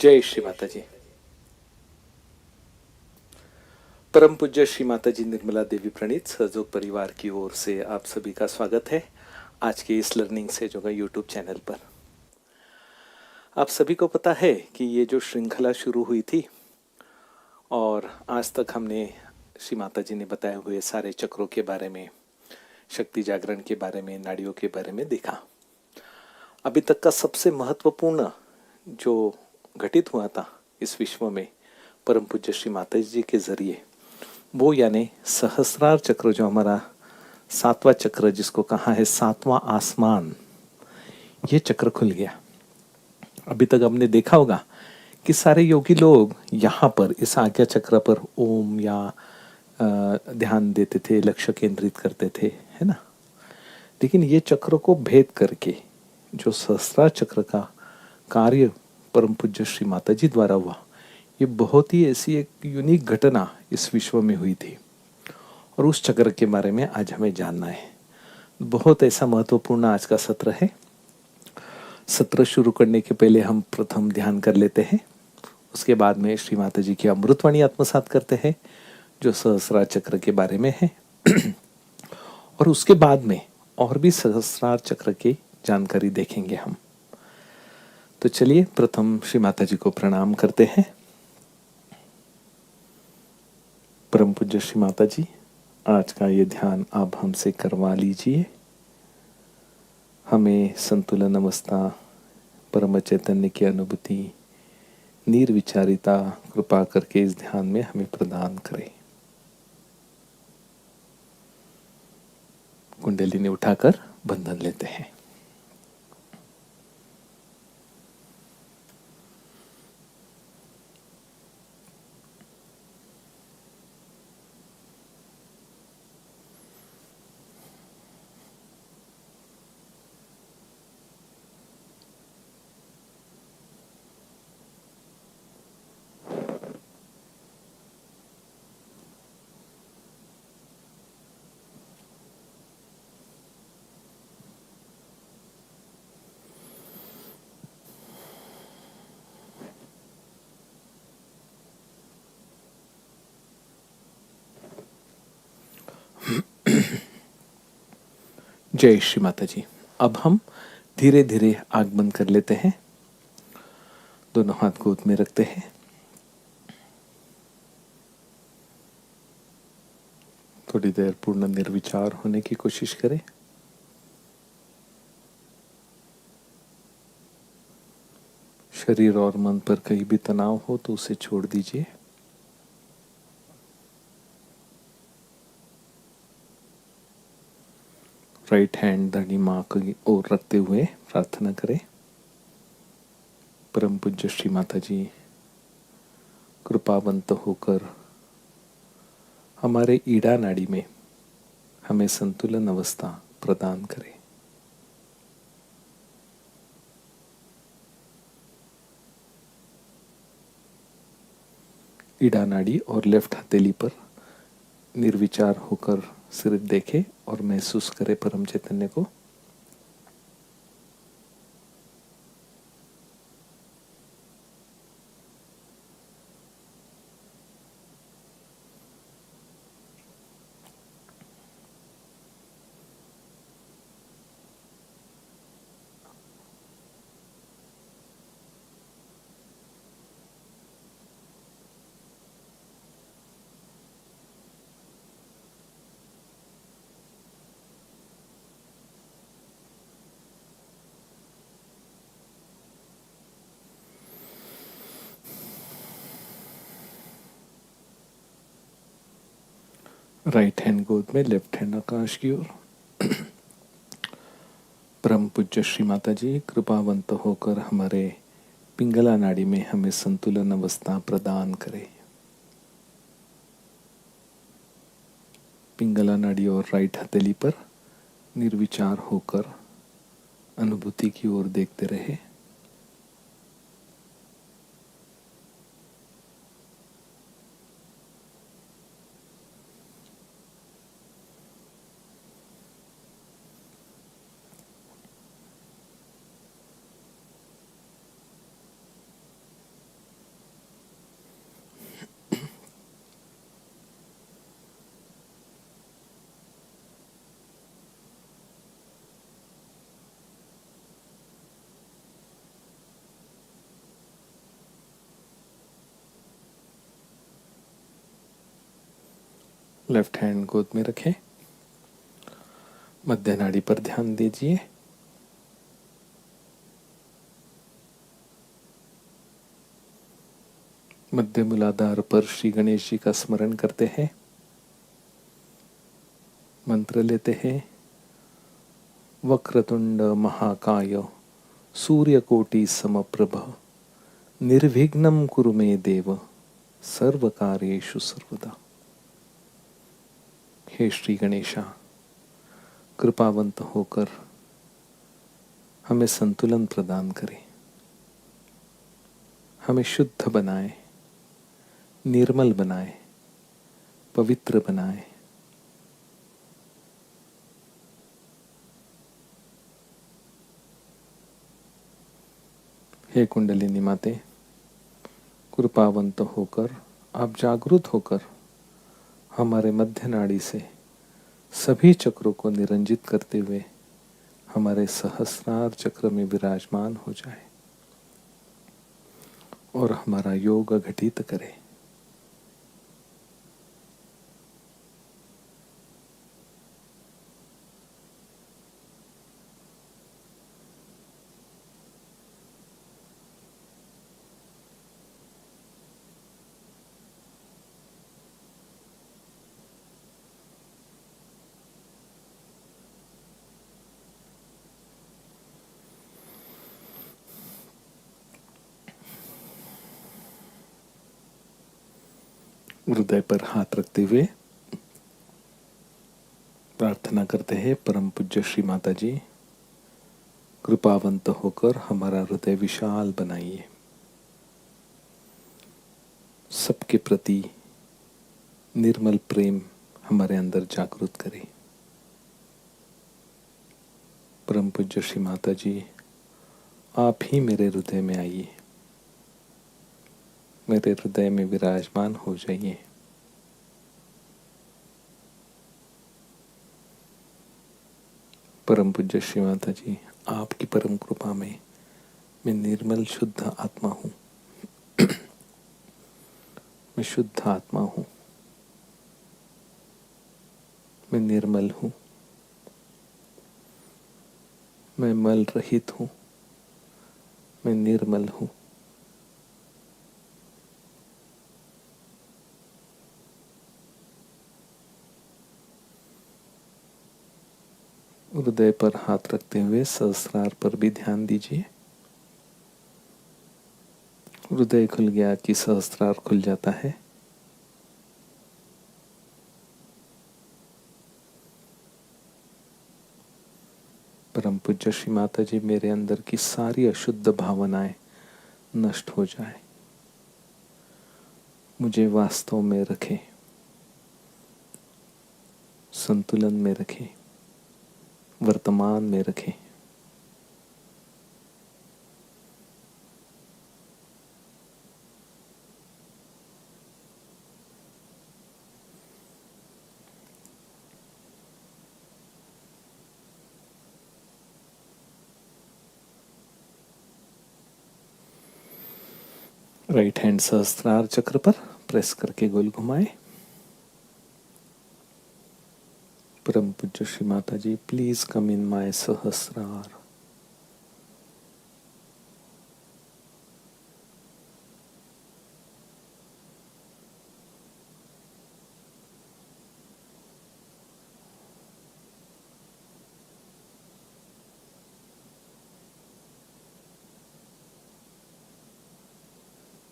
जय श्री माता जी। परम पूज्य श्री माता जी निर्मला देवी प्रणीत सहयोग परिवार की ओर से आप सभी का स्वागत है आज के इस लर्निंग से जो यूट्यूब चैनल पर। आप सभी को पता है कि ये जो श्रृंखला शुरू हुई थी और आज तक हमने श्री माता जी ने बताए हुए सारे चक्रों के बारे में, शक्ति जागरण के बारे में, नाड़ियों के बारे में देखा। अभी तक का सबसे महत्वपूर्ण जो घटित हुआ था इस विश्व में परम पूज्य श्री माता जी के जरिए, वो यानी सहस्रार चक्र, जो हमारा 7वां चक्र, जिसको कहा है 7वां आसमान, ये चक्र खुल गया। अभी तक हमने देखा होगा कि सारे योगी लोग यहाँ पर इस आज्ञा चक्र पर ओम या ध्यान देते थे, लक्ष्य केंद्रित करते थे, है ना। लेकिन ये चक्र को भेद करके जो सहस्रार चक्र का कार्य परम पूज्य श्री माता जी द्वारा हुआ, ये बहुत ही ऐसी एक यूनिक घटना इस विश्व में हुई थी और उस चक्र के बारे में आज हमें जानना है। बहुत ऐसा महत्वपूर्ण आज का सत्र है। सत्र शुरू करने के पहले हम प्रथम ध्यान कर लेते हैं, उसके बाद में श्री माता जी की अमृतवाणी आत्मसात करते हैं जो सहस्रार चक्र के बारे में है और उसके बाद में और भी सहस्रार चक्र की जानकारी देखेंगे हम। तो चलिए प्रथम श्री माता जी को प्रणाम करते हैं। परम पूज्य श्री माता जी, आज का ये ध्यान आप हमसे करवा लीजिए। हमें संतुलन अवस्था, परम चैतन्य की अनुभूति, निर्विचारिता कृपा करके इस ध्यान में हमें प्रदान करें। कुंडलिनी उठाकर बंधन लेते हैं। जय श्री माता जी। अब हम धीरे धीरे आंख बंद कर लेते हैं, दोनों हाथ गोद में रखते हैं। थोड़ी देर पूर्ण निर्विचार होने की कोशिश करें। शरीर और मन पर कहीं भी तनाव हो तो उसे छोड़ दीजिए। राइट हैंड धनी माँ की ओर रखते हुए प्रार्थना करें। परम पूज्य श्री माता जी, कृपावंत होकर हमारे ईड़ा नाड़ी में हमें संतुलन अवस्था प्रदान करें। ईड़ा नाड़ी और लेफ्ट हथेली पर निर्विचार होकर सिर्फ देखें और महसूस करें परम चैतन्य को। राइट हैंड गोद में, लेफ्ट हैंड आकाश की ओर। परम पूज्य श्री माता जी, कृपावंत होकर हमारे पिंगला नाड़ी में हमें संतुलन अवस्था प्रदान करें। पिंगला नाड़ी और राइट हथेली पर निर्विचार होकर अनुभूति की ओर देखते रहे। लेफ्ट हैंड गोद में रखें। मध्य नाड़ी पर ध्यान दीजिए। मध्य मूलाधार पर श्री गणेश जी का स्मरण करते हैं। मंत्र लेते हैं। वक्रतुंड महाकाय सूर्यकोटि समप्रभ निर्विघ्नं कुरु मे देव सर्वकार्येषु सर्वदा। हे श्री गणेशा, कृपावंत होकर हमें संतुलन प्रदान करें, हमें शुद्ध बनाए, निर्मल बनाए, पवित्र बनाए। हे कुंडलिनी माते, कृपावंत होकर आप जागृत होकर हमारे मध्य नाड़ी से सभी चक्रों को निरंजित करते हुए हमारे सहस्रार चक्र में विराजमान हो जाए और हमारा योग घटित करे। हृदय पर हाथ रखते हुए प्रार्थना करते हैं, परम पूज्य श्री माता जी, कृपावंत होकर हमारा हृदय विशाल बनाइए, सबके प्रति निर्मल प्रेम हमारे अंदर जागृत करें। परम पूज्य श्री माता जी, आप ही मेरे हृदय में आइए, मेरे हृदय में विराजमान हो जाइए। परम पूज्य श्री माता जी, आपकी परम कृपा में मैं निर्मल शुद्ध आत्मा हूँ, मैं शुद्ध आत्मा हूँ, मैं निर्मल हूँ, मैं मल रहित हूँ, मैं निर्मल हूँ। हृदय पर हाथ रखते हुए सहस्रार पर भी ध्यान दीजिए। हृदय खुल गया कि सहस्रार खुल जाता है। परम पूज्य श्री माता जी, मेरे अंदर की सारी अशुद्ध भावनाएं नष्ट हो जाए, मुझे वास्तव में रखें, संतुलन में रखें, वर्तमान में रखें। राइट हैंड सहस्त्रार चक्र पर प्रेस करके गोल घुमाए। परम पूज्य श्री माता जी, प्लीज कम इन माय सहस्रार।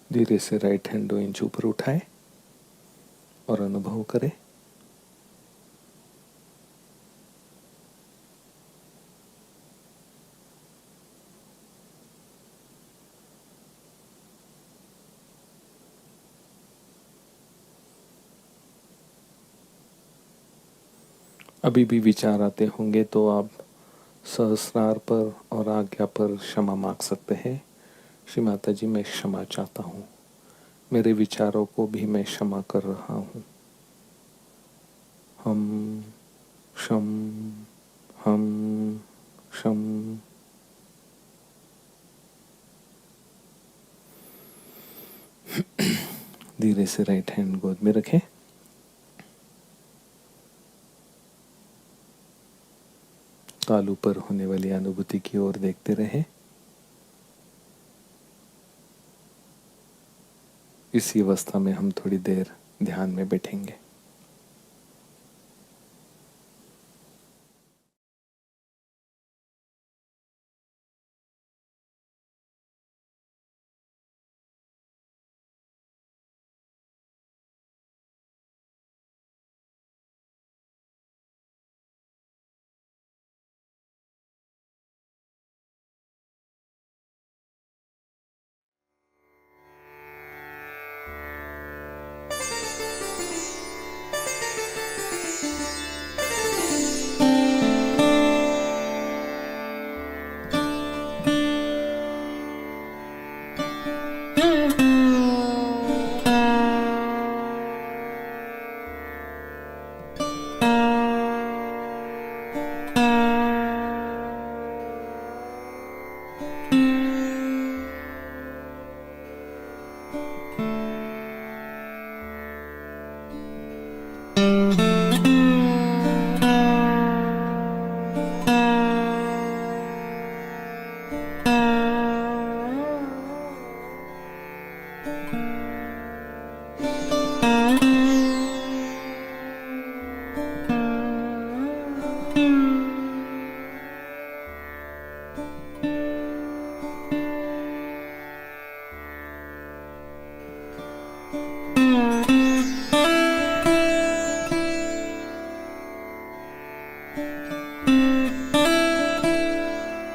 धीरे से राइट हैंड 2 इंच ऊपर उठाए और अनुभव करें। अभी भी विचार आते होंगे तो आप सहस्रार पर और आज्ञा पर क्षमा मांग सकते हैं। श्री माता जी, मैं क्षमा चाहता हूँ, मेरे विचारों को भी मैं क्षमा कर रहा हूँ। हम शम हम शम। धीरे से राइट हैंड गोद में रखें। तालू पर होने वाली अनुभूति की ओर देखते रहें। इसी अवस्था में हम थोड़ी देर ध्यान में बैठेंगे।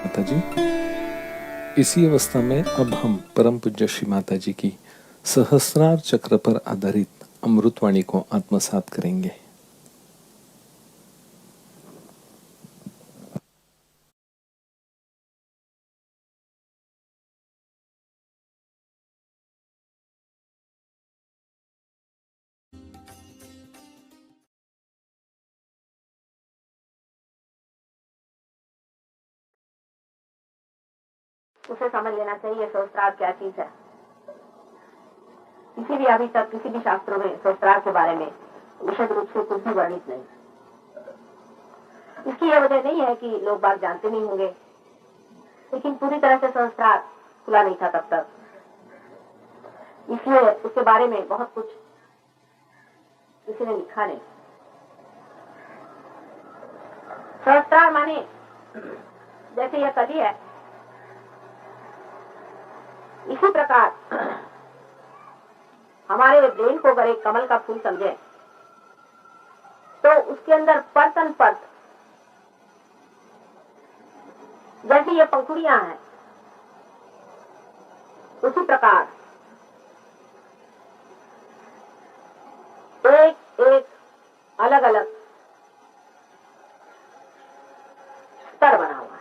माता जी, इसी अवस्था में अब हम परम पूज्य श्री माता जी की सहस्रार चक्र पर आधारित अमृतवाणी को आत्मसात करेंगे। उसे समझ लेना चाहिए सहस्त्रार क्या चीज है। किसी भी अभी तक किसी भी शास्त्रों में सहस्त्रार के बारे में विशद रूप से कुछ भी वर्णित नहीं। इसकी यह वजह नहीं है कि लोग बात जानते नहीं होंगे, लेकिन पूरी तरह से सहस्त्रार खुला नहीं था तब तक, इसलिए उसके बारे में बहुत कुछ किसी ने लिखा नहीं। सहस्त्रार माने जैसे यह कली है, इसी प्रकार हमारे ब्रेन को अगर एक कमल का फूल समझे तो उसके अंदर परतन परत जैसी ये पंखुड़ियां हैं, उसी प्रकार एक एक अलग अलग स्तर बना हुआ है।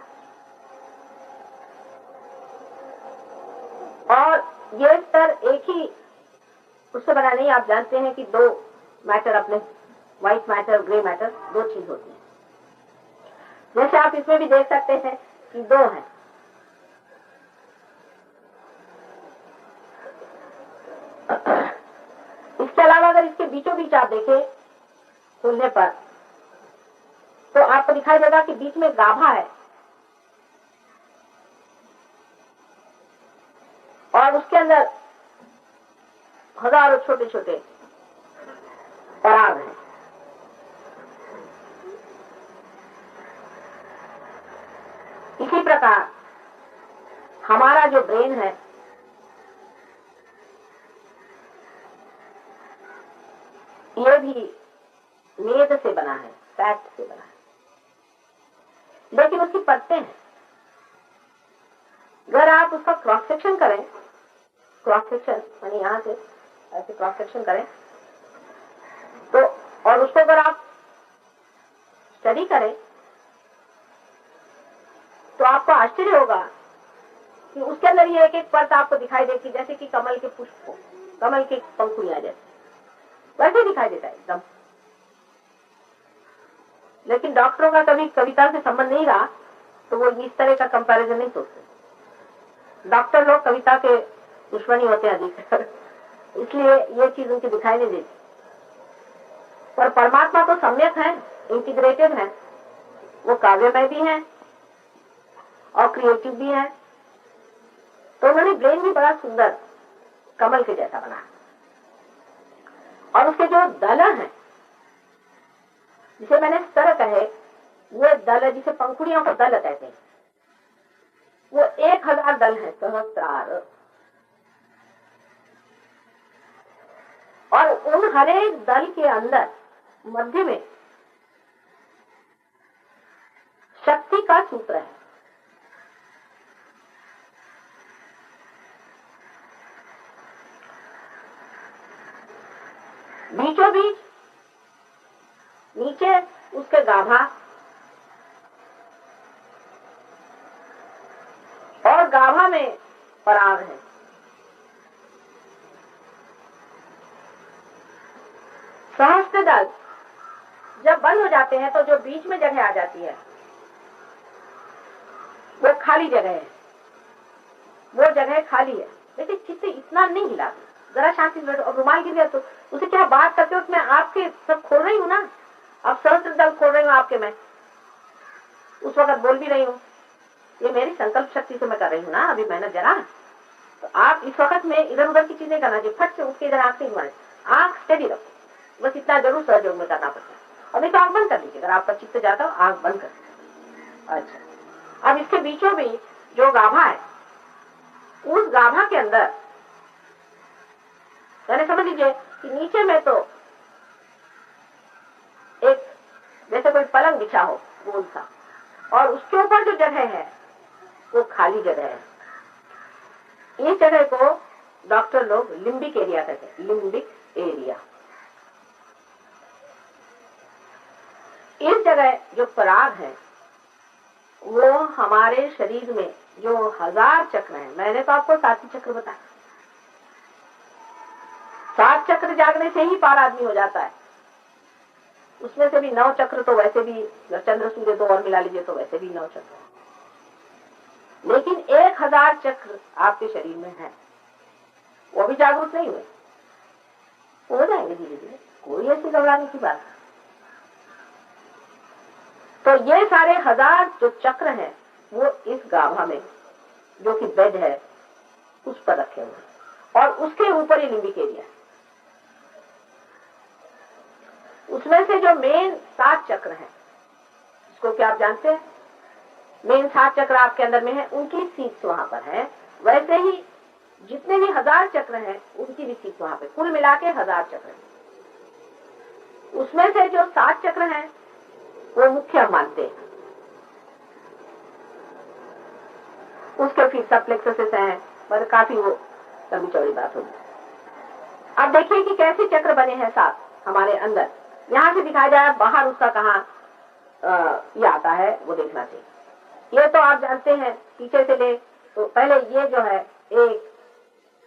और ये स्तर एक ही उससे बना नहीं। आप जानते हैं कि दो मैटर अपने, व्हाइट मैटर, ग्रे मैटर, दो चीज होती है। जैसे आप इसमें भी देख सकते हैं कि दो हैं। इसके अलावा अगर इसके बीचों बीच आप देखें खुलने पर, तो आपको दिखाई देगा कि बीच में गाभा है और उसके अंदर हजारों छोटे छोटे पराग हैं। इसी प्रकार हमारा जो ब्रेन है, ये भी मेद से बना है, फैट से बना है, लेकिन उसकी परतें हैं। अगर आप उसका क्रॉस सेक्शन करें, क्रॉस सेक्शन यानी यहां से ऐसे क्रॉस सेक्शन करें तो, और उसको अगर आप स्टडी करें तो आपको आश्चर्य होगा कि उसके अंदर ये एक एक परत आपको दिखाई देती, जैसे कि कमल के पुष्प को, कमल के पंखुड़ियां जैसे वैसे दिखाई देता है एकदम। लेकिन डॉक्टरों का कभी कविता से संबंध नहीं रहा तो वो इस तरह का कंपैरिजन नहीं सोचते। डॉक्टर लोग कविता के दुश्मनी होते हैं अधिक, इसलिए ये चीज उनकी दिखाई नहीं देती। पर परमात्मा तो सम्यक है, इंटीग्रेटेड है, वो काव्यमय भी हैं और क्रिएटिव भी हैं। तो उन्होंने ब्रेन भी बड़ा सुंदर कमल के जैसा बनाया। और उसके जो दल हैं, जिसे मैंने स्तर कहे, वो दल जिसे पंखुड़ियों को दल कहते हैं, वो 1000 दल है, सहस्त्रार। और उन हर एक दल के अंदर मध्य में शक्ति का सूत्र है। बीचों बीच नीचे उसके गाभा और गाभा में पराग है। सहस्त्र दल जब बंद हो जाते हैं तो जो बीच में जगह आ जाती है वो खाली जगह है, वो जगह खाली है। लेकिन चित्त इतना नहीं हिलाती, जरा शांति से बैठो। और रुमाल गिर गया तो उसे क्या बात करते हो, मैं आपके सब खोल रही हूँ ना, अब सहस्त्र दल खोल रही हूँ आपके, मैं उस वक्त बोल भी रही हूँ, ये मेरी संकल्प शक्ति से मैं कर रही हूँ ना अभी मेहनत जरा। तो आप इस वक्त में इधर उधर की चीजें करना चाहिए, फट से उसके इधर आंख नहीं मारे, आंख स्टेडी रखो, बस इतना जरूर सहयोग में करना पड़ता है। और नहीं तो आंख बंद कर लीजिए, अगर आपका चित्त जाता हो आंख बंद कर। अच्छा, अब इसके बीचों बीच जो गाभा है, उस गाभा के अंदर मैंने समझ लीजिए कि नीचे में तो एक जैसे कोई पलंग बिछा हो गोल सा, और उसके ऊपर जो जगह है वो खाली जगह है। इस जगह को डॉक्टर लोग लिम्बिक एरिया कहते हैं, लिम्बिक एरिया। इस जगह जो पराग है वो हमारे शरीर में जो 1000 चक्र हैं, मैंने तो आपको 7 चक्र बताया, 7 चक्र जागने से ही पार आदमी हो जाता है। उसमें से भी 9 चक्र तो वैसे भी, चंद्र सूर्य 2 और मिला लीजिए तो वैसे भी 9 चक्र, लेकिन 1000 चक्र आपके शरीर में है, वो भी जागरूक नहीं हुए, हो जाएंगे धीरे धीरे, कोई ऐसी घबराने की बात। तो ये सारे 1000 जो चक्र हैं वो इस गाभा में, जो कि बेड है, उस पर रखे हुए हैं, और उसके ऊपर ही लिम्बिक एरिया। उसमें से जो मेन 7 चक्र हैं, इसको क्या आप जानते हैं, मेन 7 चक्र आपके अंदर में है, उनकी सीट्स वहां पर है। वैसे ही जितने भी 1000 चक्र हैं उनकी भी सीट वहां पे, कुल मिला के 1000 चक्र हैं। उसमें से जो 7 चक्र हैं वो मुख्य मानते हैं, उसके फिर सब प्लेक्सेस हैं, पर काफी वो लंबी चौड़ी बात होगी। अब देखिए कि कैसे चक्र बने हैं 7 हमारे अंदर, यहां से दिखाया जाए, बाहर उसका कहाँ ये आता है वो देखना चाहिए। ये तो आप जानते हैं, पीछे से ले तो पहले ये जो है एक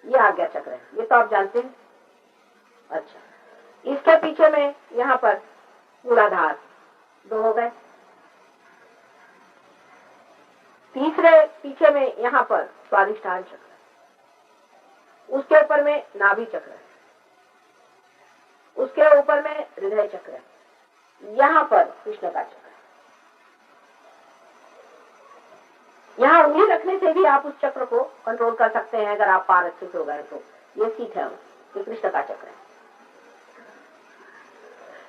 ये आज्ञा चक्र है, ये तो आप जानते हैं। अच्छा, इसके पीछे में यहाँ पर मूलाधार 2 हो गए, तीसरे पीछे में यहाँ पर स्वादिष्ठान चक्र, उसके ऊपर में नाभि चक्र है, उसके ऊपर में हृदय चक्र है, यहाँ पर कृष्ण का चक्र है। यहाँ उंगली रखने से भी आप उस चक्र को कंट्रोल कर सकते हैं, अगर आप पार अच्छे से हो गए तो। ये सीट है, ये कृष्ण का चक्र है।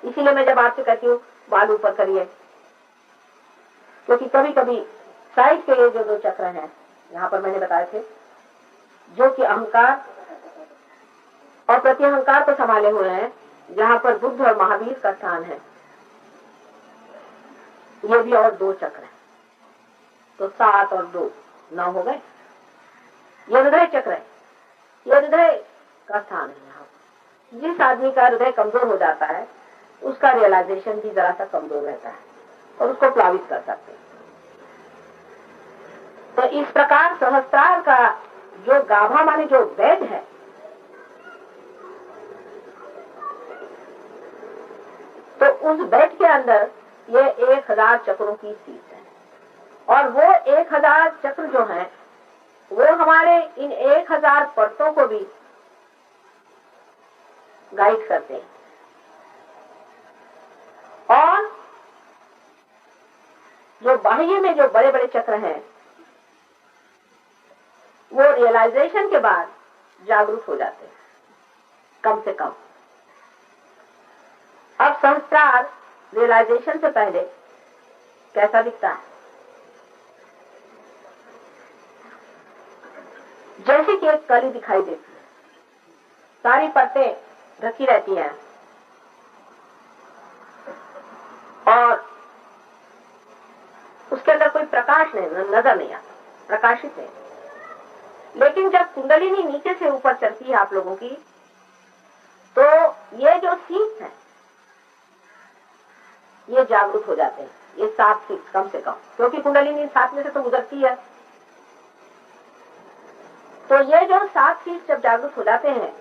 इसीलिए मैं जब आपसे कहती हूँ बाल ऊपर करिए, क्योंकि कभी कभी साइड के ये जो 2 चक्र हैं यहाँ पर मैंने बताए थे, जो कि अहंकार और प्रत्यहंकार को संभाले हुए हैं, जहाँ पर बुद्ध और महावीर का स्थान है, ये भी और 2 चक्र है, तो 7 और 2 9 हो गए। ये हृदय चक्र है, ये हृदय का स्थान है। यहाँ जिस आदमी का हृदय कमजोर हो जाता है उसका रियलाइजेशन भी जरा सा कमजोर रहता है और उसको प्लावित कर सकते हैं। तो इस प्रकार सहस्त्रार का जो गाभा माने जो बेड है, तो उस बेड के अंदर ये 1000 चक्रों की सीट है, और वो 1000 चक्र जो हैं वो हमारे इन 1000 परतों को भी गाइड करते हैं। और जो बाह्य में जो बड़े बड़े चक्र हैं वो रियलाइजेशन के बाद जागरूक हो जाते हैं, कम से कम। अब संस्कार रियलाइजेशन से पहले कैसा दिखता है? जैसे कि एक कली दिखाई देती है, सारी परतें ढकी रहती हैं और उसके अंदर कोई प्रकाश नहीं, नजर नहीं आता, प्रकाशित नहीं। लेकिन जब कुंडलिनी नीचे से ऊपर चलती है आप लोगों की, तो ये जो सीट है ये जागरूक हो जाते हैं, ये 7 सीट कम से कम, क्योंकि कुंडलिनी 7 में से तो गुजरती है। तो ये जो 7 सीट जब जागरूक हो जाते हैं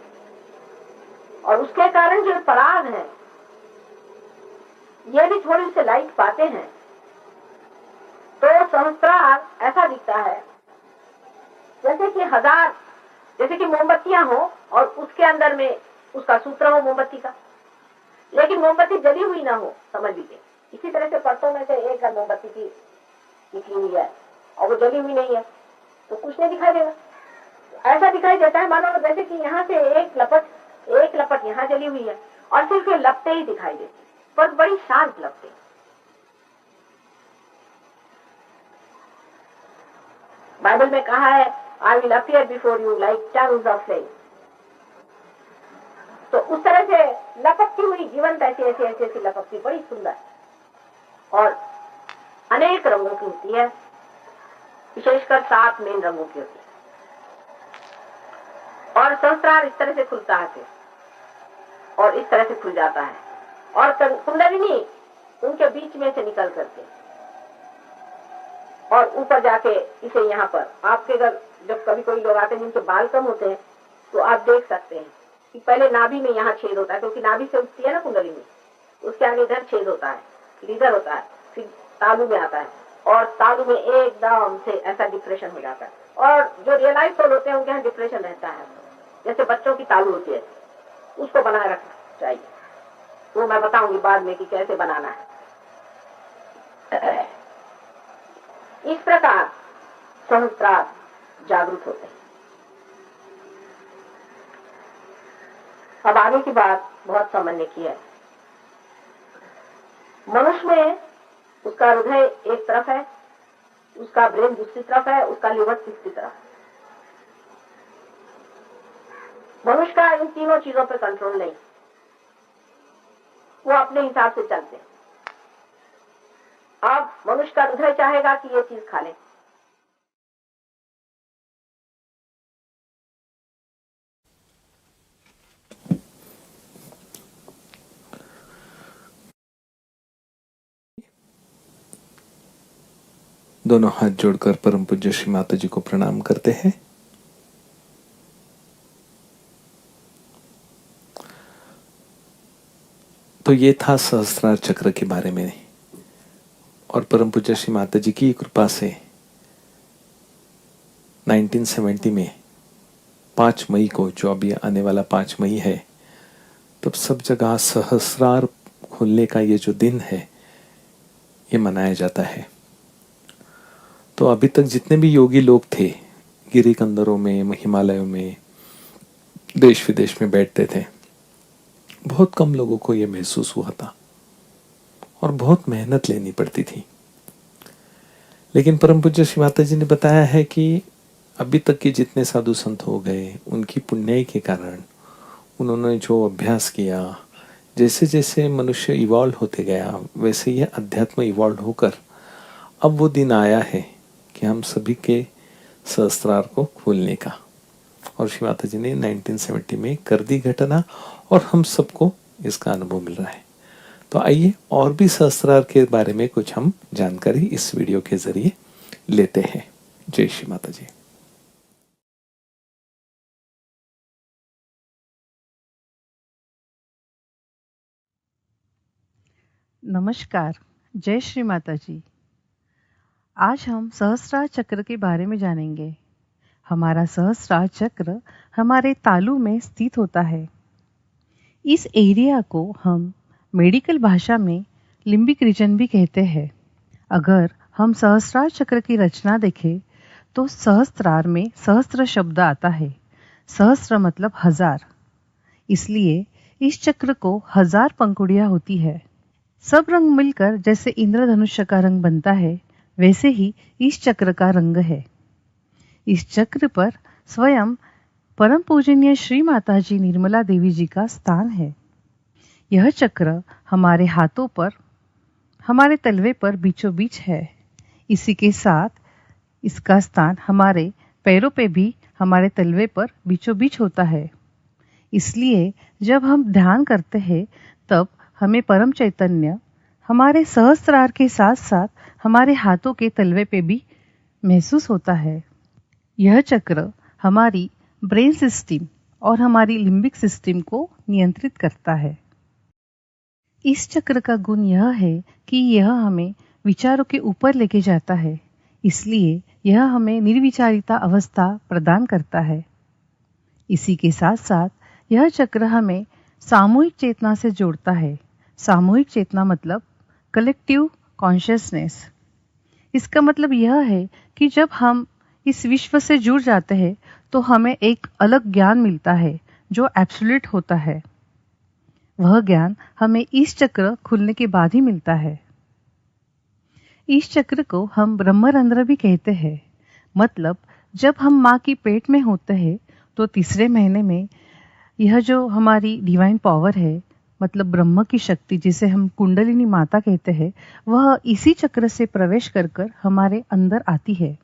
और उसके कारण जो पराग है ये भी थोड़ी से लाइट पाते हैं, तो सहस्त्रार ऐसा दिखता है जैसे कि 1000, जैसे कि मोमबत्तियां हो और उसके अंदर में उसका सूत्र हो मोमबत्ती का, लेकिन मोमबत्ती जली हुई ना हो, समझ लीजिए। इसी तरह से परतों में से एक मोमबत्ती की निकली हुई है और वो जली हुई नहीं है तो कुछ नहीं दिखाई देगा। ऐसा दिखाई देता है मानो जैसे कि यहाँ से एक लपट यहाँ जली हुई है और सिर्फ ये लपटे ही दिखाई देती, पर बड़ी शांत लपटे। बाइबल में कहा है, I will appear before you like tongues of flame. तो उस तरह से लपकती हुई जीवंत ऐसी लपकती, बड़ी सुंदर और अनेक रंगों की होती है, विशेषकर 7 मेन रंगों की होती है। और सहस्त्रार इस तरह से खुलता है और इस तरह से खुल जाता है और कुंडलिनी उनके बीच में से निकल करके और ऊपर जाके इसे यहाँ पर आपके घर जब कभी कोई लोग आते हैं जिनके बाल कम होते हैं तो आप देख सकते हैं कि पहले नाभि में यहाँ छेद होता है, क्योंकि नाभि से उठती है ना कुंडलिनी, उसके आगे इधर छेद होता है, फिर इधर होता है, फिर तालू में आता है और तालू में एकदम से ऐसा डिप्रेशन हो जाता है। और जो रियलाइज सोल होते हैं उनके यहाँ डिप्रेशन रहता है, जैसे बच्चों की तालू होती है, उसको बनाए रखना चाहिए। वो मैं बताऊंगी बाद में कि कैसे बनाना है। इस प्रकार सहस्त्रार जागरूक होते हैं। अब आगे की बात बहुत सामान्य की है। मनुष्य में उसका हृदय एक तरफ है, उसका ब्रेन दूसरी तरफ है, उसका लिवर तीसरी तरफ है। मनुष्य का इन तीनों चीजों पर कंट्रोल नहीं, वो अपने हिसाब से चलते हैं। अब मनुष्य का हृदय चाहेगा कि ये चीज खा ले, दोनों हाथ जोड़कर परम पूज्य श्री माता जी को प्रणाम करते हैं। तो ये था सहस्त्रार चक्र के बारे में, और परम पूज्य श्री माता जी की कृपा से 1970 में 5 मई को, जो अभी आने वाला 5 मई है, तब सब जगह सहस्रार खुलने का ये जो दिन है ये मनाया जाता है। तो अभी तक जितने भी योगी लोग थे, गिरी कंदरों में, हिमालयों में, देश विदेश में बैठते थे, बहुत कम लोगों को ये महसूस हुआ था और बहुत मेहनत लेनी पड़ती थी। लेकिन परम पूज्य श्री माता जी ने बताया है कि अभी तक के जितने साधु संत हो गए, उनकी पुण्य के कारण, उन्होंने जो अभ्यास किया, जैसे जैसे मनुष्य इवॉल्व होते गया, वैसे ये अध्यात्म इवॉल्व होकर अब वो दिन आया है कि हम सभी के सहस्त्रार को खोलने का। और श्री माता जी ने 1970 में कर दी घटना और हम सबको इसका अनुभव मिल रहा है। तो आइए और भी सहस्त्रार के बारे में कुछ हम जानकारी इस वीडियो के जरिए लेते हैं। जय श्री माता जी। नमस्कार, जय श्री माता जी। आज हम सहस्त्रार चक्र के बारे में जानेंगे। हमारा सहस्त्रार चक्र हमारे तालू में स्थित होता है। इस एरिया को हम मेडिकल भाषा में लिम्बिक रीजन भी कहते हैं। अगर हम सहस्रार चक्र की रचना देखें तो सहस्त्रार में सहस्त्र शब्द आता है। सहस्त्र मतलब 1000, इसलिए इस चक्र को 1000 पंखुड़ियां होती है। सब रंग मिलकर जैसे इंद्रधनुष्य का रंग बनता है, वैसे ही इस चक्र का रंग है। इस चक्र पर स्वयं परम पूजनीय श्री माता जी निर्मला देवी जी का स्थान है। यह चक्र हमारे हाथों पर, हमारे तलवे पर बीचों बीच है। इसी के साथ इसका स्थान हमारे पैरों पे भी हमारे तलवे पर बीचों बीच होता है। इसलिए जब हम ध्यान करते हैं तब हमें परम चैतन्य हमारे सहस्त्रार के साथ साथ हमारे हाथों के तलवे पे भी महसूस होता है। यह चक्र हमारी ब्रेन सिस्टम और हमारी लिम्बिक सिस्टम को नियंत्रित करता है। इस चक्र का गुण यह है कि यह हमें विचारों के ऊपर लेके जाता है, इसलिए यह हमें निर्विचारिता अवस्था प्रदान करता है। इसी के साथ साथ यह चक्र हमें सामूहिक चेतना से जोड़ता है। सामूहिक चेतना मतलब कलेक्टिव कॉन्शियसनेस। इसका मतलब यह है कि जब हम इस विश्व से जुड़ जाते हैं तो हमें एक अलग ज्ञान मिलता है जो एब्सोल्यूट होता है। वह ज्ञान हमें इस चक्र खुलने के बाद ही मिलता है। इस चक्र को हम ब्रह्मरंध्र भी कहते हैं। मतलब जब हम माँ की पेट में होते हैं तो तीसरे महीने में यह जो हमारी डिवाइन पावर है, मतलब ब्रह्म की शक्ति जिसे हम कुंडलिनी माता कहते हैं, वह इसी चक्र से प्रवेश कर कर हमारे अंदर आती है।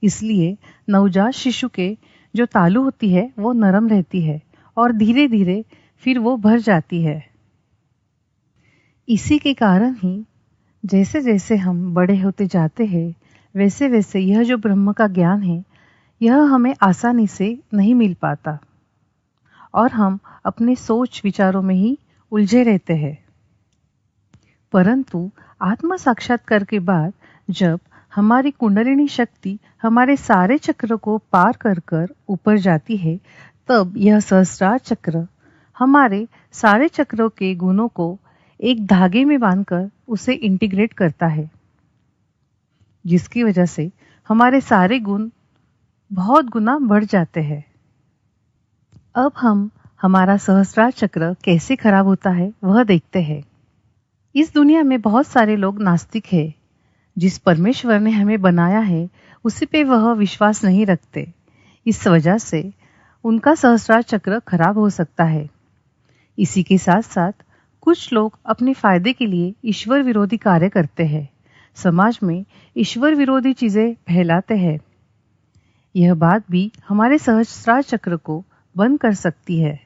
इसलिए नवजात शिशु के जो तालू होती है वो नरम रहती है और धीरे धीरे फिर वो भर जाती है। इसी के कारण ही जैसे जैसे हम बड़े होते जाते हैं वैसे वैसे यह जो ब्रह्म का ज्ञान है यह हमें आसानी से नहीं मिल पाता और हम अपने सोच विचारों में ही उलझे रहते हैं। परंतु आत्म साक्षात्कार के बाद जब हमारी कुंडलिनी शक्ति हमारे सारे चक्र को पार कर कर ऊपर जाती है, तब यह सहस्त्रार चक्र हमारे सारे चक्रों के गुणों को एक धागे में बांधकर उसे इंटीग्रेट करता है, जिसकी वजह से हमारे सारे गुण बहुत गुना बढ़ जाते हैं। अब हम हमारा सहस्त्रार चक्र कैसे खराब होता है वह देखते हैं। इस दुनिया में बहुत सारे लोग नास्तिक हैं। जिस परमेश्वर ने हमें बनाया है उसी पे वह विश्वास नहीं रखते। इस वजह से उनका सहस्त्रार चक्र खराब हो सकता है। इसी के साथ साथ कुछ लोग अपने फायदे के लिए ईश्वर विरोधी कार्य करते हैं, समाज में ईश्वर विरोधी चीजें फैलाते हैं। यह बात भी हमारे सहस्त्रार चक्र को बंद कर सकती है।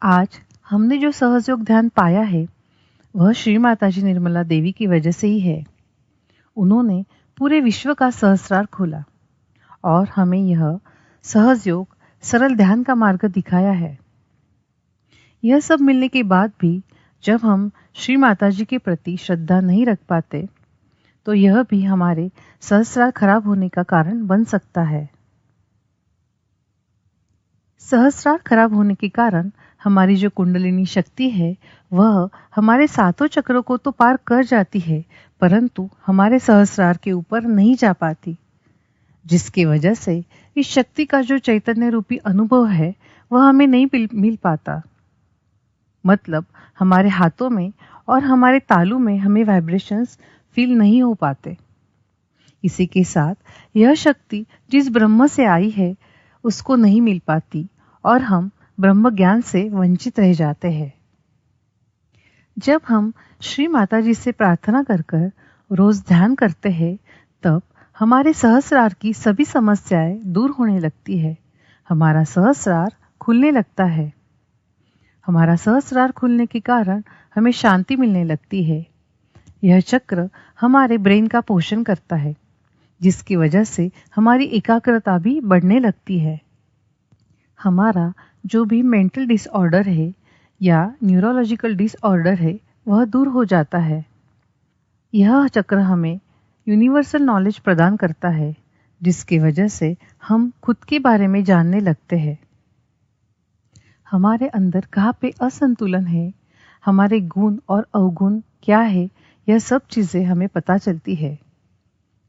आज हमने जो सहजयोग ध्यान पाया है वह श्री माता जी निर्मला देवी की वजह से ही है। उन्होंने पूरे विश्व का सहस्त्रार खोला और हमें यह सहजयोग सरल ध्यान का मार्ग दिखाया है। यह सब मिलने के बाद भी जब हम श्री माता जी के प्रति श्रद्धा नहीं रख पाते तो यह भी हमारे सहस्त्रार खराब होने का कारण बन सकता है। सहस्त्रार खराब होने के कारण हमारी जो कुंडलिनी शक्ति है वह हमारे सातों चक्रों को तो पार कर जाती है, परंतु हमारे सहस्त्रार के ऊपर नहीं जा पाती, जिसकी वजह से इस शक्ति का जो चैतन्य रूपी अनुभव है वह हमें नहीं मिल पाता। मतलब हमारे हाथों में और हमारे तालू में हमें वाइब्रेशंस फील नहीं हो पाते। इसी के साथ यह शक्ति जिस ब्रह्म से आई है उसको नहीं मिल पाती और हम ब्रह्म ज्ञान से वंचित रह जाते हैं। जब हम श्री माता जी से प्रार्थना कर कर रोज ध्यान करते हैं तब हमारे सहस्रार की सभी समस्याएं दूर होने लगती है। हमारा सहस्रार खुलने लगता है। हमारा सहस्रार खुलने के कारण हमें शांति मिलने लगती है। यह चक्र हमारे ब्रेन का पोषण करता है, जिसकी वजह से हमारी एकाग्रता भी बढ़ने लगती है। हमारा जो भी मेंटल डिसऑर्डर है या न्यूरोलॉजिकल डिसऑर्डर है वह दूर हो जाता है। यह चक्र हमें यूनिवर्सल नॉलेज प्रदान करता है, जिसकी वजह से हम खुद के बारे में जानने लगते हैं। हमारे अंदर कहाँ पे असंतुलन है, हमारे गुण और अवगुण क्या है, यह सब चीजें हमें पता चलती है।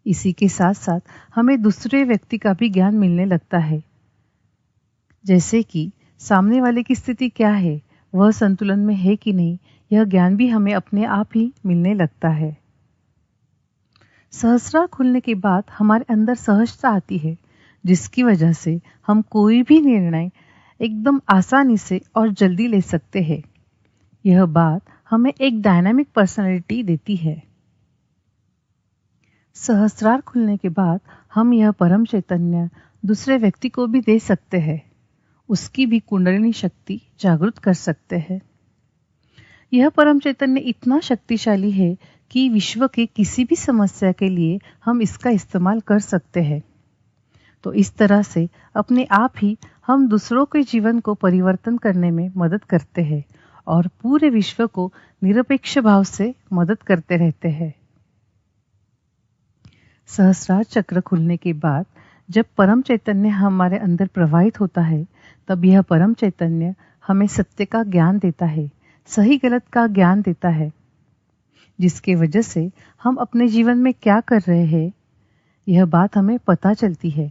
इसी के साथ साथ हमें दूसरे व्यक्ति का भी ज्ञान मिलने लगता है, जैसे कि सामने वाले की स्थिति क्या है, वह संतुलन में है कि नहीं, यह ज्ञान भी हमें अपने आप ही मिलने लगता है। सहस्रार खुलने के बाद हमारे अंदर सहजता आती है, जिसकी वजह से हम कोई भी निर्णय एकदम आसानी से और जल्दी ले सकते हैं। यह बात हमें एक डायनामिक पर्सनालिटी देती है। सहस्रार खुलने के बाद हम यह परम चैतन्य दूसरे व्यक्ति को भी दे सकते हैं, उसकी भी कुंडलिनी शक्ति जागृत कर सकते हैं। यह परम चैतन्य इतना शक्तिशाली है कि विश्व के किसी भी समस्या के लिए हम इसका इस्तेमाल कर सकते हैं। तो इस तरह से अपने आप ही हम दूसरों के जीवन को परिवर्तन करने में मदद करते हैं और पूरे विश्व को निरपेक्ष भाव से मदद करते रहते हैं। सहस्रार चक्र खुलने के बाद जब परम चैतन्य हमारे अंदर प्रवाहित होता है, तब यह परम चैतन्य हमें सत्य का ज्ञान देता है, सही गलत का ज्ञान देता है, जिसके वजह से हम अपने जीवन में क्या कर रहे हैं यह बात हमें पता चलती है।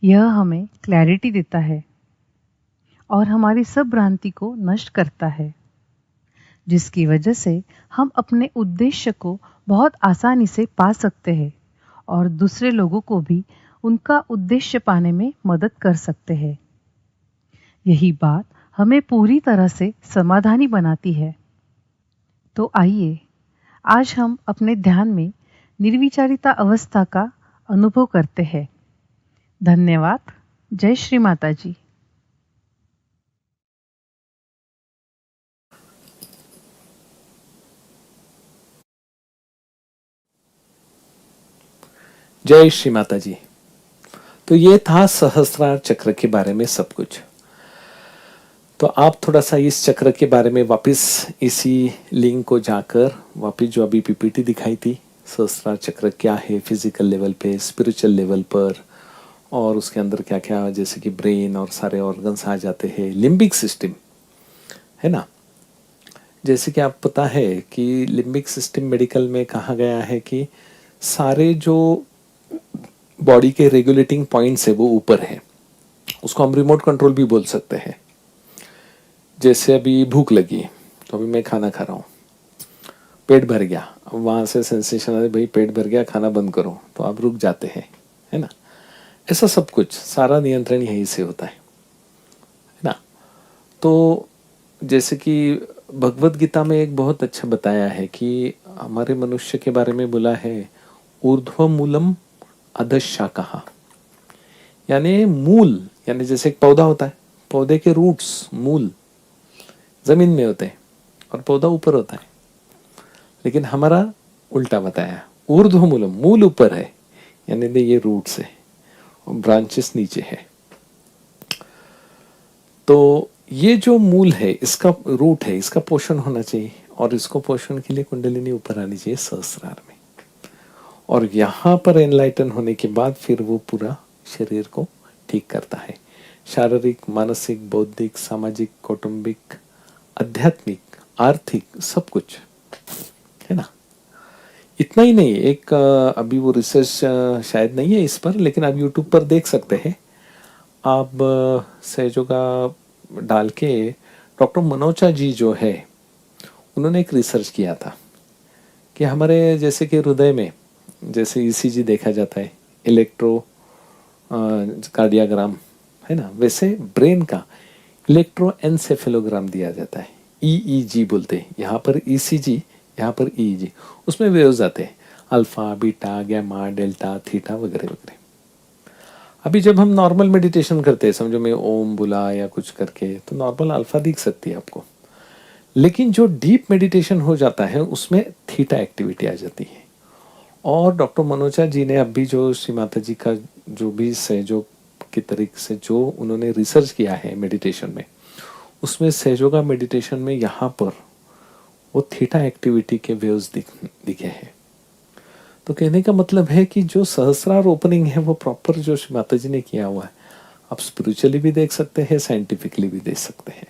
यह हमें क्लैरिटी देता है और हमारी सब भ्रांति को नष्ट करता है, जिसकी वजह से हम अपने उद्देश्य को बहुत आसानी से पा सकते हैं और दूसरे लोगों को भी उनका उद्देश्य पाने में मदद कर सकते हैं। यही बात हमें पूरी तरह से समाधानी बनाती है। तो आइए आज हम अपने ध्यान में निर्विचारिता अवस्था का अनुभव करते हैं। धन्यवाद। जय श्री माता जी। जय श्री माता जी। तो ये था सहस्रार चक्र के बारे में सब कुछ। तो आप थोड़ा सा इस चक्र के बारे में वापस इसी लिंक को जाकर वापस जो अभी पीपीटी दिखाई थी, सहस्रार चक्र क्या है फिजिकल लेवल पे, स्पिरिचुअल लेवल पर, और उसके अंदर क्या क्या, जैसे कि ब्रेन और सारे ऑर्गन्स आ जाते हैं, लिम्बिक सिस्टम है ना। जैसे कि आप पता है कि लिम्बिक सिस्टम मेडिकल में कहा गया है कि सारे जो बॉडी के रेगुलेटिंग पॉइंट्स है वो ऊपर है। उसको हम रिमोट कंट्रोल भी बोल सकते हैं। जैसे अभी भूख लगी तो अभी मैं खाना खा रहा हूँ, पेट भर गया, वहाँ से सेंसेशन है भाई पेट भर गया खाना बंद करो, तो आप रुक जाते हैं, है ना। ऐसा सब कुछ सारा नियंत्रण यहीं से होता है ना। तो जैसे कि भगवत गीता में एक बहुत अच्छा बताया है कि हमारे मनुष्य के बारे में बोला है ऊर्ध्व मूलम अधशाखा, यानी मूल, यानी जैसे एक पौधा होता है, पौधे के रूट्स मूल जमीन में होते हैं और पौधा ऊपर होता है, लेकिन हमारा उल्टा बताया, ऊर्ध्व मूलम, मूल ऊपर है, यानी ये रूट्स है और ब्रांचेस नीचे है। तो ये जो मूल है, इसका रूट है, इसका पोषण होना चाहिए, और इसको पोषण के लिए कुंडलिनी ऊपर आनी चाहिए सहस्रार में, और यहाँ पर एनलाइटन होने के बाद फिर वो पूरा शरीर को ठीक करता है, शारीरिक, मानसिक, बौद्धिक, सामाजिक, कौटुंबिक, आध्यात्मिक, आर्थिक, सब कुछ है ना। इतना ही नहीं, एक अभी वो रिसर्च शायद नहीं है इस पर, लेकिन आप यूट्यूब पर देख सकते हैं। आप सहयोगा डाल के डॉक्टर मनोचा जी जो है उन्होंने एक रिसर्च किया था कि हमारे जैसे कि हृदय में जैसे ईसीजी देखा जाता है, इलेक्ट्रो कार्डियोग्राम है ना, वैसे ब्रेन का इलेक्ट्रोएन्सेफेलोग्राम दिया जाता है, ईईजी बोलते हैं। यहाँ पर ईसीजी, यहाँ पर ईईजी, उसमें वेव्स आते हैं, alpha, beta, gamma, delta, theta वगैरह वगैरह। अभी जब हम नॉर्मल मेडिटेशन करते हैं, समझो मैं ओम बुला या कुछ करके, तो नॉर्मल अल्फा दिख सकती है आपको, लेकिन जो डीप मेडिटेशन हो जाता है उसमें थीटा एक्टिविटी आ जाती है। और डॉक्टर मनोचा जी ने अभी जो श्री माता जी का जो भी सहयोग के तरीके से जो उन्होंने रिसर्च किया है मेडिटेशन में, उसमें सहयोगा मेडिटेशन में यहाँ पर वो थीटा एक्टिविटी के वेव्स दिखे हैं। तो कहने का मतलब है कि जो सहस्रार ओपनिंग है वो प्रॉपर जो श्री माता जी ने किया हुआ है, आप स्पिरिचुअली भी देख सकते हैं, साइंटिफिकली भी देख सकते हैं।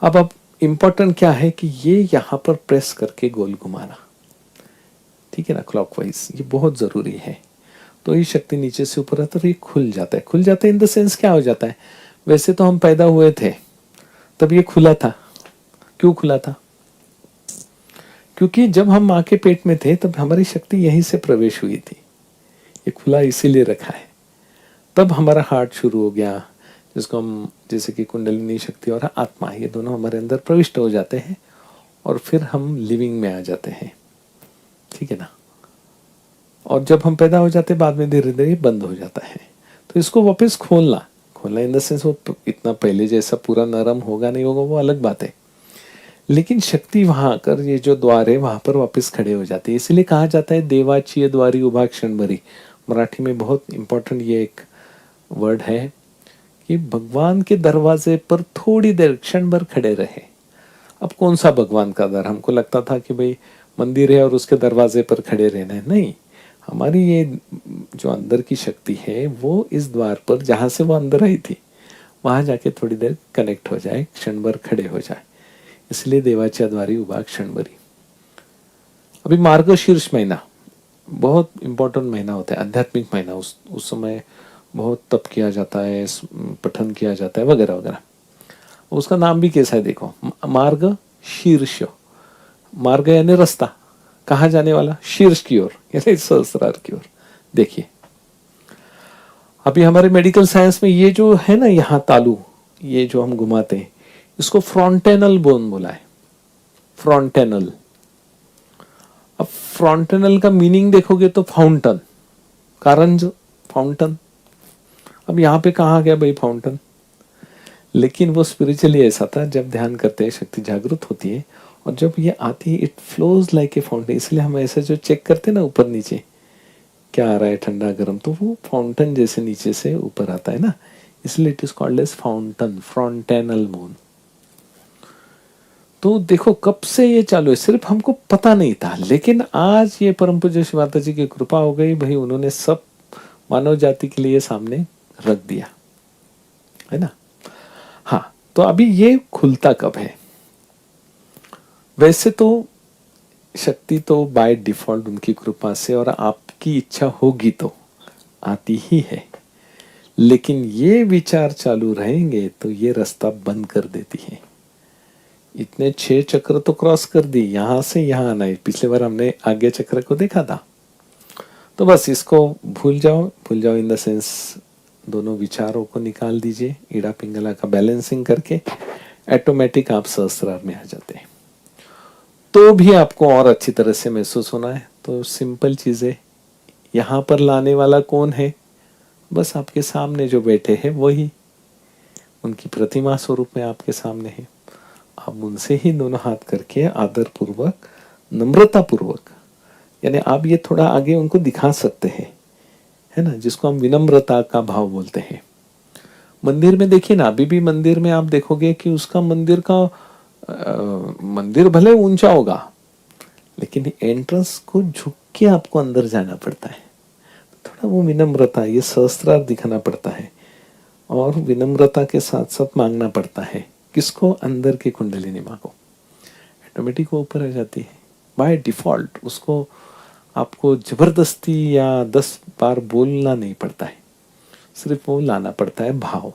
अब इम्पोर्टेंट क्या है कि ये यहाँ पर प्रेस करके गोल घुमाना, ठीक है ना, क्लॉकवाइज, ये बहुत ज़रूरी है। तो ये शक्ति नीचे से ऊपर आता है, तो ये खुल जाता है। खुल जाता है इन द सेंस क्या हो जाता है, वैसे तो हम पैदा हुए थे तब ये खुला था। क्यों खुला था? क्योंकि जब हम माँ के पेट में थे तब हमारी शक्ति यहीं से प्रवेश हुई थी, ये खुला इसीलिए रखा है। तब हमारा हार्ट शुरू हो गया, जिसको हम जैसे कि कुंडलिनी शक्ति और आत्मा, ये दोनों हमारे अंदर प्रविष्ट हो जाते हैं और फिर हम लिविंग में आ जाते हैं, ठीक है ना। और जब हम पैदा हो जाते हैं बाद में धीरे धीरे बंद हो जाता है। तो इसको वापस खोलना इन द सेंस, वो इतना पहले जैसा पूरा नरम होगा नहीं होगा वो अलग बात है, लेकिन शक्ति वहां आकर ये जो द्वार है वहां पर वापस खड़े हो जाते हैं। इसलिए कहा जाता है देवाची द्वारी उभा क्षण भरी। मराठी में बहुत इंपॉर्टेंट ये एक वर्ड है कि भगवान के दरवाजे पर थोड़ी देर क्षण भर खड़े रहे। अब कौन सा भगवान का दर, हमको लगता था कि भाई मंदिर है और उसके दरवाजे पर खड़े रहना है, नहीं। हमारी ये जो अंदर की शक्ति है वो इस द्वार पर जहां से वो अंदर आई थी वहां जाके थोड़ी देर कनेक्ट हो जाए, क्षण भर खड़े हो जाए, इसलिए देवाच्या द्वारी उभा क्षण भरी। अभी मार्गशीर्ष महीना बहुत इंपॉर्टेंट महीना होता है, आध्यात्मिक महीना। उस समय बहुत तप किया जाता है, पठन किया जाता है वगैरह वगैरह। उसका नाम भी कैसा है देखो, मार्ग शीर्ष। मार्ग यानी रास्ता, कहाँ जाने वाला, शीर्ष की ओर यानी सहस्रार की ओर। देखिए अभी हमारे मेडिकल साइंस में ये जो है ना यहाँ तालू, ये जो हम घुमाते हैं इसको फ्रंटेनल बोन बोला है, फ्रंटेनल। अब फ्रंटेनल का मीनिंग देखोगे तो फाउंटन, कारंज, फाउंटन। अब यहाँ पे कहाँ गया भाई फाउंटन, लेकिन वो स्पिरिचुअली ऐसा था, जब ध्यान करते हैं शक्ति जागृत होती है और जब ये आती है it flows like a fountain. इसलिए हम ऐसे जो चेक करते हैं ना ऊपर नीचे क्या आ रहा है, ठंडा गर्म, तो वो फाउंटेन जैसे नीचे से ऊपर आता है ना, इसलिए it is called as fountain, frontal moon. तो देखो कब से ये चालू है, सिर्फ हमको पता नहीं था, लेकिन आज ये परम पूज्य श्री माता जी की कृपा हो गई भाई, उन्होंने सब मानव जाति के लिए सामने रख दिया है ना। हाँ, तो अभी ये खुलता कब है? वैसे तो शक्ति तो बाय डिफॉल्ट उनकी कृपा से और आपकी इच्छा होगी तो आती ही है, लेकिन ये विचार चालू रहेंगे तो ये रास्ता बंद कर देती है। इतने 6 चक्र तो क्रॉस कर दी, यहां से यहां आना है। पिछले बार हमने आज्ञा चक्र को देखा था, तो बस इसको भूल जाओ इन द सेंस दोनों विचारों को निकाल दीजिए, ईड़ा पिंगला का बैलेंसिंग करके ऑटोमेटिक आप सहस्रार में आ जाते हैं। तो भी आपको और अच्छी तरह से महसूस होना है तो सिंपल चीजें, यहां पर लाने वाला कौन है? बस आपके सामने जो बैठे हैं वही, उनकी प्रतिमा स्वरूप में आपके सामने है। आप उनसे ही दोनों हाथ करके आदर पूर्वक, नम्रता पूर्वक, यानी आप ये थोड़ा आगे उनको दिखा सकते हैं, है ना, जिसको हम विनम्रता का भाव बोलते हैं। मंदिर में देखिए ना, अभी भी मंदिर में आप देखोगे कि उसका मंदिर भले ऊंचा होगा, लेकिन एंट्रेंस को झुक के आपको अंदर जाना पड़ता है। थोड़ा वो विनम्रता, ये सहस्त्रार दिखाना पड़ता है और विनम्रता के साथ साथ मांगना पड़ता है। किसको? अंदर की कुंडलिनी माँ को। ऑटोमेटिक वो ऊपर आ जाती है बाय डिफॉल्ट। उसको आपको जबरदस्ती या 10 बार बोलना नहीं पड़ता है, सिर्फ वो लाना पड़ता है भाव।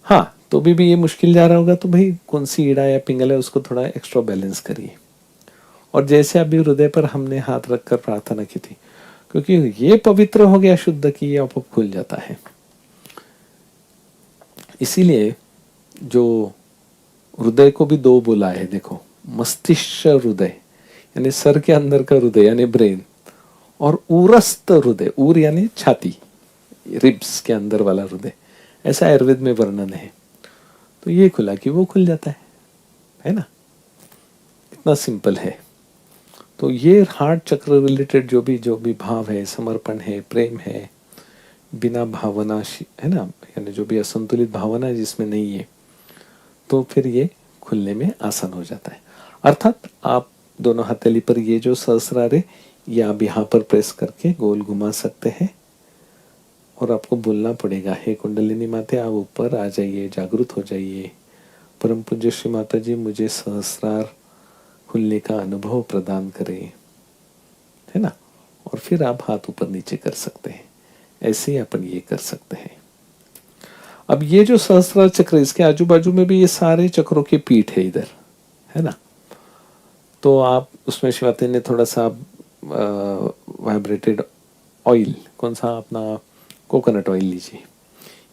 हाँ, तो भी ये मुश्किल जा रहा होगा तो भाई कौन सी ईड़ा या पिंगल है उसको थोड़ा एक्स्ट्रा बैलेंस करिए। और जैसे अभी हृदय पर हमने हाथ रखकर प्रार्थना की थी, क्योंकि ये पवित्र हो गया शुद्ध की ये आपको खुल जाता है। इसीलिए जो हृदय को भी 2 बोला है, देखो, मस्तिष्क हृदय यानी सर के अंदर का हृदय यानी ब्रेन, और उरस्त हृदय, उर यानी छाती, रिब्स के अंदर वाला हृदय, ऐसा आयुर्वेद में वर्णन है। तो ये खुला कि वो खुल जाता है ना, इतना सिंपल है। तो ये हार्ट चक्र रिलेटेड जो भी भाव है, समर्पण है, प्रेम है, बिना भावना है ना, यानी जो भी असंतुलित भावना है जिसमें नहीं है, तो फिर ये खुलने में आसान हो जाता है। अर्थात आप दोनों हथेली पर ये जो सहस्रार है ये आप यहाँ पर प्रेस करके गोल घुमा सकते हैं और आपको बोलना पड़ेगा, हे कुंडलिनी माते आप ऊपर आ जाइए, जागृत हो जाइए, परम पूज्य श्री माता जी मुझे सहस्रार खुलने का अनुभव प्रदान करें, है ना। और फिर आप हाथ ऊपर नीचे कर सकते हैं, ऐसे ही अपन ये कर सकते हैं। अब ये जो सहस्रार चक्र, इसके आजू बाजू में भी ये सारे चक्रों की पीठ है इधर, है ना। तो आप उसमें शिवाते ने थोड़ा सा वाइब्रेटेड ऑयल, कौन सा अपना कोकोनट ऑयल लीजिए,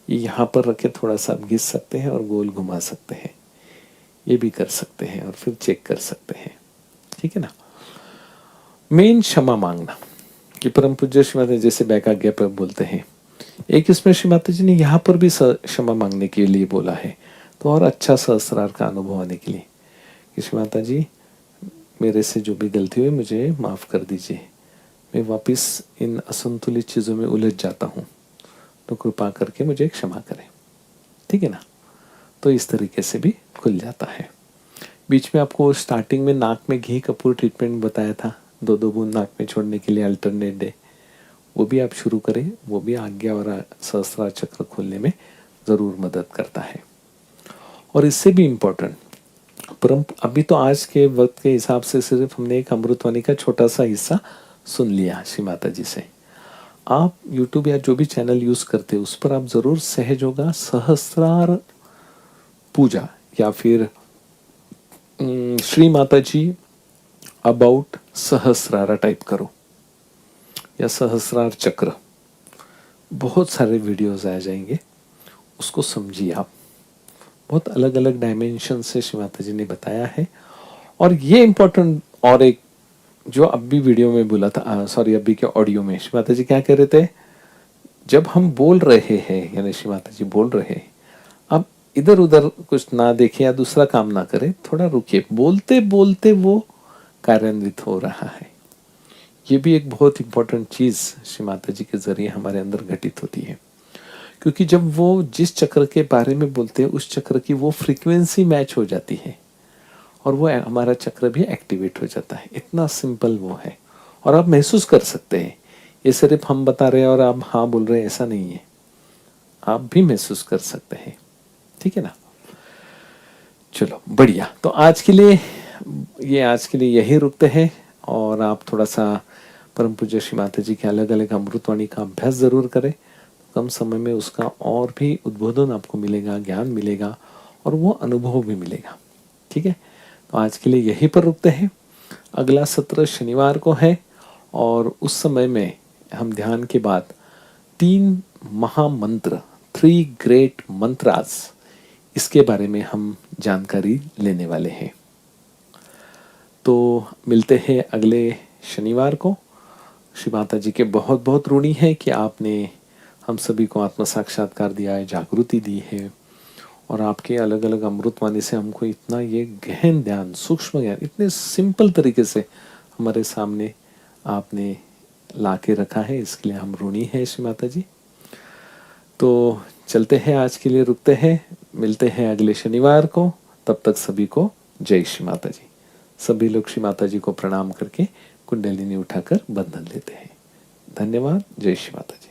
ये यहाँ पर रखे थोड़ा सा आप घिस सकते हैं और गोल घुमा सकते हैं, ये भी कर सकते हैं और फिर चेक कर सकते हैं, ठीक है ना। मेन क्षमा मांगना कि परम पूज्य श्री माता, जैसे बैक आज्ञा पर बोलते हैं, एक इसमें श्री माता जी ने यहाँ पर भी क्षमा मांगने के लिए बोला है, तो और अच्छा सहस्रार का अनुभव आने के लिए कि श्री माता जी मेरे से जो भी गलती हुई मुझे माफ़ कर दीजिए, मैं वापस इन असंतुलित चीज़ों में उलझ जाता हूँ, तो कृपा करके मुझे क्षमा करें, ठीक है ना। तो इस तरीके से भी खुल जाता है। बीच में आपको स्टार्टिंग में नाक में घी कपूर ट्रीटमेंट बताया था, 2-2 बूंद नाक में छोड़ने के लिए अल्टरनेट डे, वो भी आप शुरू करें, वो भी आज्ञा और सहस्रार चक्र खोलने में ज़रूर मदद करता है। और इससे भी इम्पोर्टेंट, परम अभी तो आज के वक्त के हिसाब से सिर्फ हमने एक अमृतवाणी का छोटा सा हिस्सा सुन लिया श्री माता जी से। आप YouTube या जो भी चैनल यूज़ करते हैं उस पर आप ज़रूर सहज होगा सहस्रार पूजा या फिर श्री माता जी अबाउट सहस्रारा टाइप करो या सहस्रार चक्र, बहुत सारे वीडियोस आ जाएंगे, उसको समझिए आप। बहुत अलग अलग डायमेंशन से श्री माता जी ने बताया है। और ये इम्पोर्टेंट, और एक जो अभी वीडियो में बोला था, सॉरी अभी के ऑडियो में श्री माता जी क्या कह रहे थे, जब हम बोल रहे हैं, यानी श्री माता जी बोल रहे हैं, अब इधर उधर कुछ ना देखे या दूसरा काम ना करे, थोड़ा रुकिए, बोलते बोलते वो कार्यान्वित हो रहा है। ये भी एक बहुत इंपॉर्टेंट चीज़ श्री माता जी के जरिए हमारे अंदर घटित होती है, क्योंकि जब वो जिस चक्र के बारे में बोलते हैं उस चक्र की वो फ्रीक्वेंसी मैच हो जाती है और वो हमारा चक्र भी एक्टिवेट हो जाता है। इतना सिंपल वो है, और आप महसूस कर सकते हैं। ये सिर्फ हम बता रहे हैं और आप हाँ बोल रहे हैं ऐसा नहीं है, आप भी महसूस कर सकते हैं, ठीक है ना। चलो बढ़िया, तो आज के लिए यही रुकते हैं, और आप थोड़ा सा परम पूज्य श्री माता जी के अलग अलग अमृतवाणी का अभ्यास जरूर करें, कम समय में उसका और भी उद्बोधन आपको मिलेगा, ज्ञान मिलेगा और वो अनुभव भी मिलेगा, ठीक है। तो आज के लिए यहीं पर रुकते हैं। अगला सत्र शनिवार को है, और उस समय में हम ध्यान के बाद 3 महामंत्र, 3 ग्रेट मंत्रास, इसके बारे में हम जानकारी लेने वाले हैं। तो मिलते हैं अगले शनिवार को। श्री माता जी के बहुत बहुत ऋणी है कि आपने हम सभी को आत्म साक्षात्कार दिया है, जागृति दी है, और आपके अलग अलग अमृतवाणी से हमको इतना ये गहन ध्यान, सूक्ष्म ज्ञान इतने सिंपल तरीके से हमारे सामने आपने ला के रखा है, इसके लिए हम ऋणी हैं श्री माता जी। तो चलते हैं, आज के लिए रुकते हैं, मिलते हैं अगले शनिवार को। तब तक सभी को जय श्री माता जी। सभी लोग श्री माता जी को प्रणाम करके कुंडलिनी उठाकर बंधन लेते हैं। धन्यवाद। जय श्री माता जी।